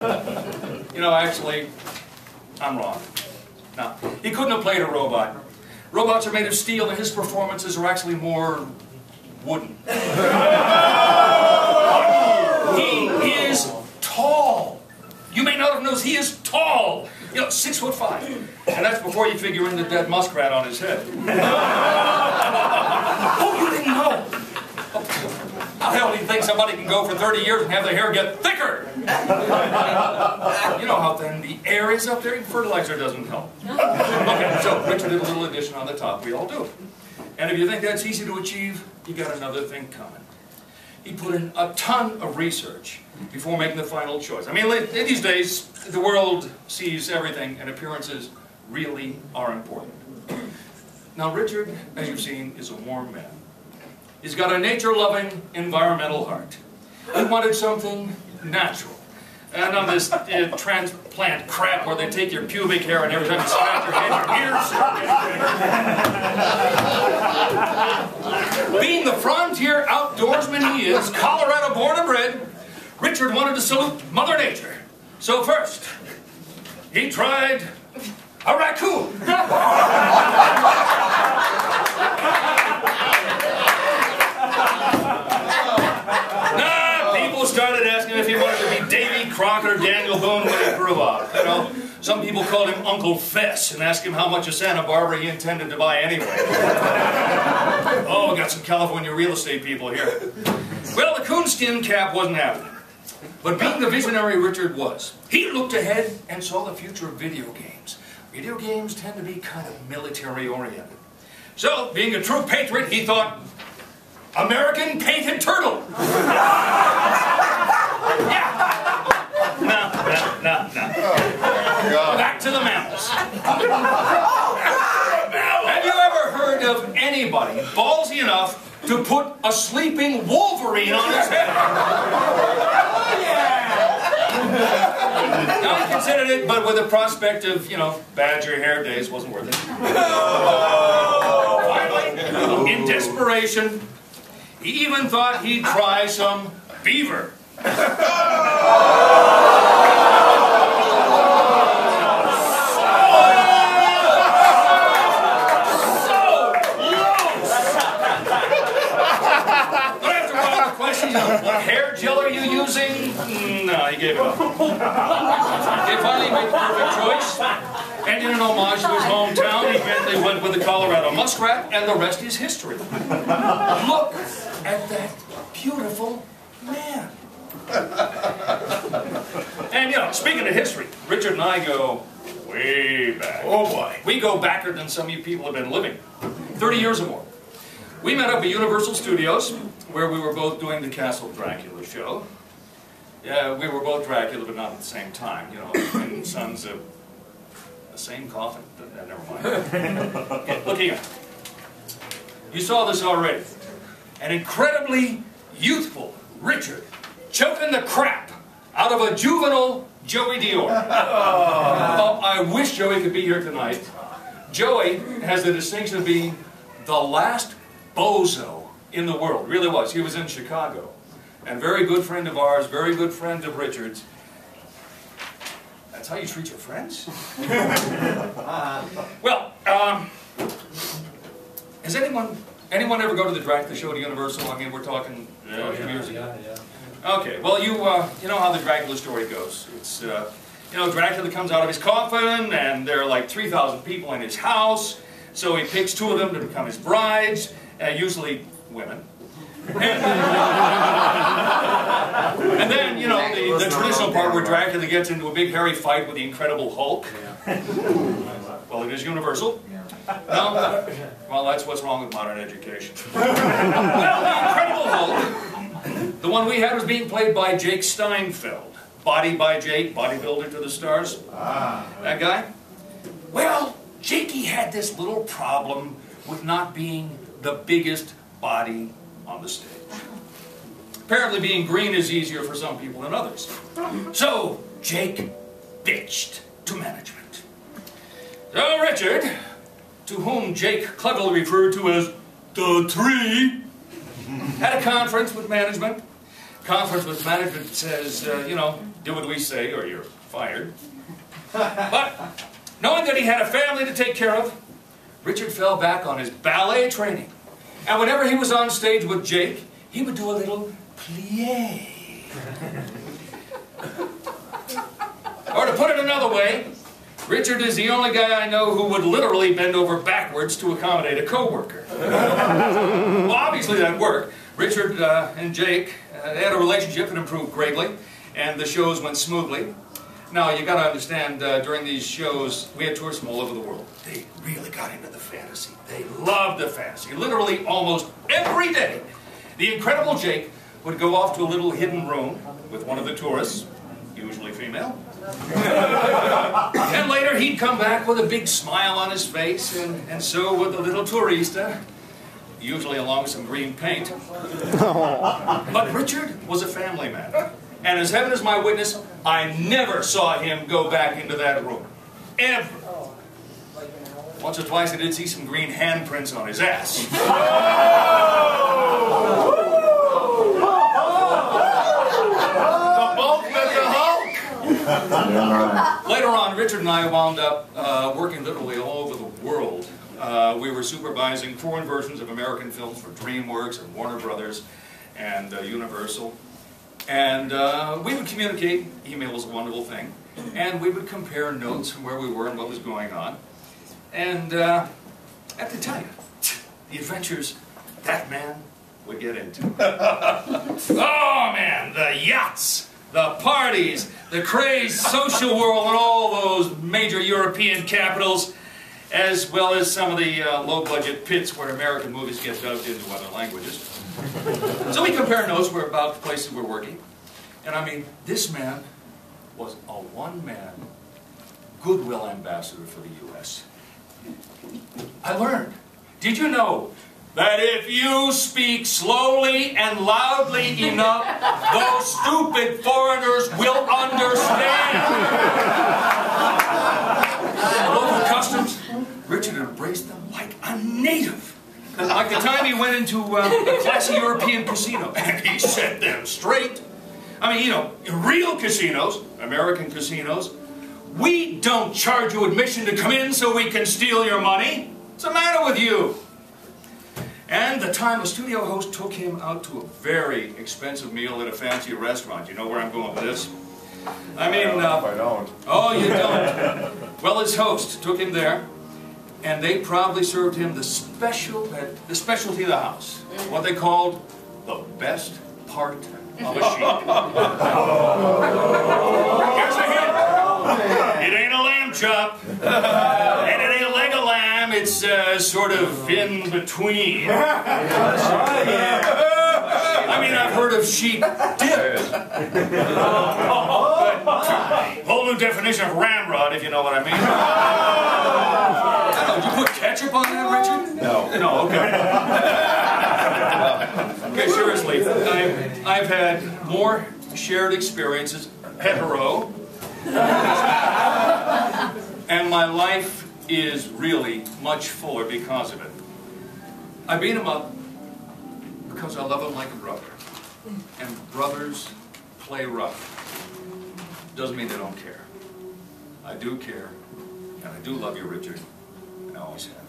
You know, actually, I'm wrong. No, he couldn't have played a robot. Robots are made of steel, and his performances are actually more wooden. He is tall. You may not have noticed, he is tall. You know, 6'5". And that's before you figure in the dead muskrat on his head. Oh, you didn't know? How the hell do you think somebody can go for 30 years and have their hair get thicker? You know how thin the air is up there? Fertilizer doesn't help. Okay, so Richard did a little addition on the top. We all do. And if you think that's easy to achieve, you got another thing coming. He put in a ton of research before making the final choice. I mean, these days, the world sees everything, and appearances really are important. Now, Richard, as you've seen, is a warm man. He's got a nature-loving, environmental heart. He wanted something natural. And on this transplant crap where they take your pubic hair and every time you scratch your head, your ears. Being the frontier outdoorsman he is, Colorado born and bred, Richard wanted to salute Mother Nature. So first, he tried a raccoon. People started asking if he wanted to be Davy Crockett or Daniel Boone when he grew up. You know, some people called him Uncle Fess and asked him how much of Santa Barbara he intended to buy anyway. Oh, we got some California real estate people here. Well, the coonskin cap wasn't happening. But being the visionary Richard was, he looked ahead and saw the future of video games. Video games tend to be kind of military-oriented. So, being a true patriot, he thought, American painted turtle. Yeah. No. Back to the mammals. Have you ever heard of anybody ballsy enough to put a sleeping Wolverine on his head? Now, he considered it, but with the prospect of, you know, badger hair days wasn't worth it. Finally, in desperation, he even thought he'd try some beaver. What hair gel are you using? No, he gave it up. He finally made the perfect choice. And in an homage to his hometown, he eventually went with the Colorado muskrat, and the rest is history. Look at that beautiful man. And, you know, speaking of history, Richard and I go way back. Oh, boy. We go backer than some of you people have been living. 30 years or more. We met up at Universal Studios, where we were both doing the Castle Dracula show. Yeah, we were both Dracula, but not at the same time. You know, twin sons of the same coffin. Never mind. Okay, look here. You saw this already. An incredibly youthful Richard choking the crap out of a juvenile Joey Dior. Oh, I wish Joey could be here tonight. Joey has the distinction of being the last bozo in the world. Really was. He was in Chicago. And very good friend of ours, very good friend of Richard's. That's how you treat your friends? Well, has anyone ever go to the Dracula show at Universal? I mean, we're talking years ago. Yeah. Okay, well, you know how the Dracula story goes. It's, you know, Dracula comes out of his coffin, and there are like 3,000 people in his house, so he picks 2 of them to become his brides, usually women. And then, you know, the traditional part where Dracula gets into a big hairy fight with the Incredible Hulk. Well, it is Universal. No? Well, that's what's wrong with modern education. Well, the Incredible Hulk, the one we had, was being played by Jake Steinfeld. Body by Jake, bodybuilder to the stars. That guy? Well, Jakey had this little problem with not being the biggest body on the stage. Apparently being green is easier for some people than others. So, Jake bitched to management. So Richard, to whom Jake cleverly referred to as the Tree, had a conference with management. Conference with management says, you know, do what we say or you're fired. But knowing that he had a family to take care of, Richard fell back on his ballet training. And whenever he was on stage with Jake, he would do a little plie. Or to put it another way, Richard is the only guy I know who would literally bend over backwards to accommodate a coworker. Well, obviously that worked. Richard and Jake had a relationship that improved greatly, and the shows went smoothly. Now, you got to understand, during these shows, we had tours from all over the world. They really got into the fantasy. They loved the fantasy. Literally, almost every day, the incredible Jake would go off to a little hidden room with one of the tourists, usually female. And later, he'd come back with a big smile on his face, and so would the little tourista, usually along with some green paint. But Richard was a family man. And as heaven is my witness, I never saw him go back into that room. Ever. Once or twice I did see some green handprints on his ass. The bulk with the Hulk! Later on, Richard and I wound up working literally all over the world. We were supervising foreign versions of American films for DreamWorks and Warner Brothers and Universal. And we would communicate. Email was a wonderful thing. And we would compare notes from where we were and what was going on. And I have to tell you, the adventures that man would get into. Oh man, the yachts, the parties, the crazed social world in all those major European capitals, as well as some of the low-budget pits where American movies get dubbed into other languages. So we compare notes about the places we're working. And I mean, this man was a one-man goodwill ambassador for the U.S. I learned. Did you know that if you speak slowly and loudly enough, those stupid foreigners will understand? Local customs, Richard embraced them like a native. Like the time he went into a classy European casino, and he set them straight. I mean, you know, in real casinos, American casinos, we don't charge you admission to come in so we can steal your money. What's the matter with you? And the time a studio host took him out to a very expensive meal at a fancy restaurant. You know where I'm going with this? I mean, I don't. Oh, you don't? Well, his host took him there, and they proudly served him the specialty of the house, what they called the best part of a sheep. Here's a hint. It ain't a lamb chop, and it ain't a leg of lamb. It's sort of in between. I mean, I've heard of sheep dipped. Whole new definition of ramrod, if you know what I mean. Did you put ketchup on that, Richard? No. No, okay. Okay, seriously, I've had more shared experiences, hetero, and my life is really much fuller because of it. I beat him up because I love him like a brother. And brothers play rough. Doesn't mean they don't care. I do care, and I do love you, Richard, and I always have.